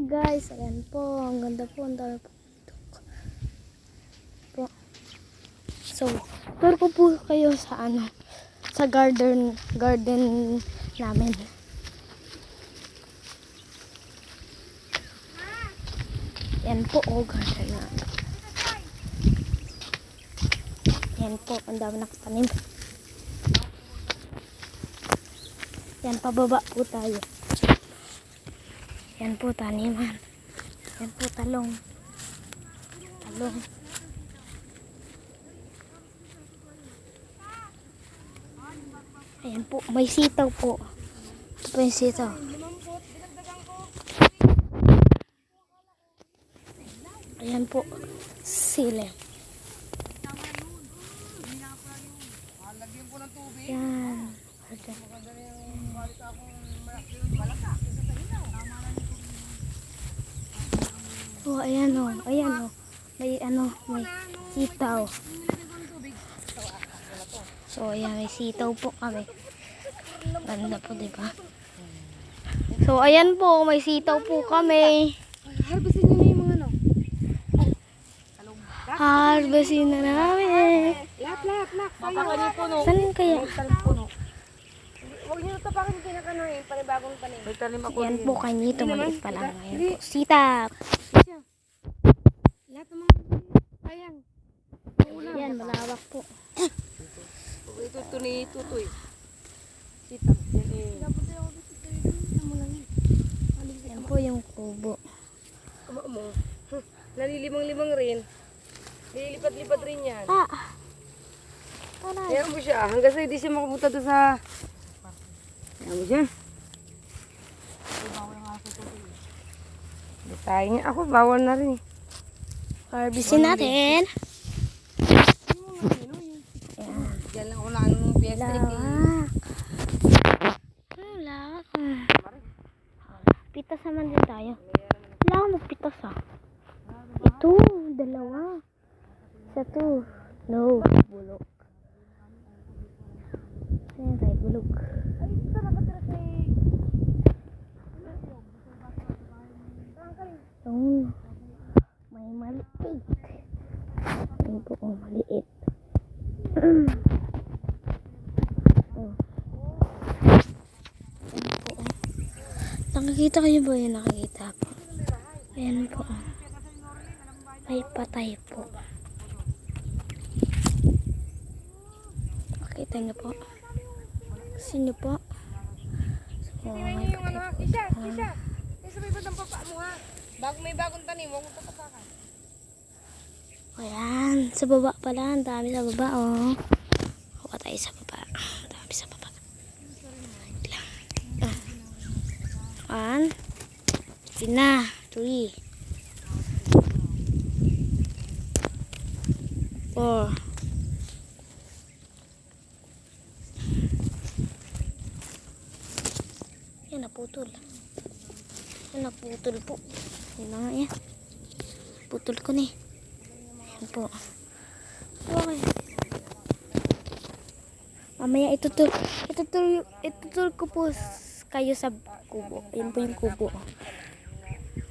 guys, ayan po, ang ganda po, ang dami po. So, tour ko po kayo sa sa garden namin. Yan po, garden namin. Yan po, ang dami nakatanim. Yan, pababa po tayo. Yan po, taniman. Yan po, talong. Ayan po, may sitaw po. Ito po yung sitaw. Ayan po, sili. Yan. Oh, ayan o. May may sitaw. So, ayan, may sitaw po kami. Ganda po, diba? So, ayan po, may sitaw po kami. Harvestin nyo na yung mga Harvestin na namin. Lak. Saan kaya? Huwag nyo tapakin yung kinakanoin, panibagong tanim. Yan po, kanyito, maliit pa lang. Ayan po, sitap. Lahat ng mga sayang. Yan, malawak po. Ito ni Tutoy. Sita. Yan po yung kubo. Nalilimang-limang rin. Lilipat-lipat rin yan. Aray. Kaya mo siya. Hanggang sa hindi siya makapunta doon sa... Kaya mo siya. Tayo nga. Ako, bawal na rin. Harvestin natin. Diyan lang ako na ang piyestrik. Lawak. Pitas naman din tayo. Wala magpitas Ito, dalawa. Isa to. No, bulok. Ayan tayo, bulok. Ay, ito nakatira sa... May maliit. Ayan po, maliit. Nakikita kayo ba yun? Nakikita po. Ayan po. May patay po. Makita niyo po. Kasi niyo po. So, may patay po. Isa. Isa may batang papa mo ha. Bago may bagong tanim, huwag mo tatapakan. Ayan. Sa baba pala. Ang dami sa baba, oh. Huwag tayo sa baba. Ang dami sa baba. One. Sina. 3. 4. Yan, naputol. Yan, naputol po. Yan na nga yan. Putol ko na eh. Yan po. Okay. Mamaya itutul ko po kayo sa kubo. Yan po yung kubo.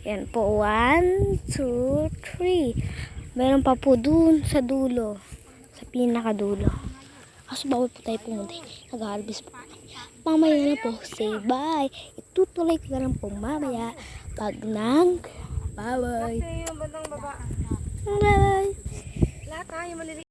Yan po. 1, 2, 3. Meron pa po dun sa dulo. Sa pinakadulo. Kaso bawal po tayo pumunta. Nag-harvest po. Mamaya na po. Say bye. Itutuloy ko na lang po mamaya. Pag nang bye-bye. Yung batang baba. Bye-bye. Lahat ha, yung maliliit.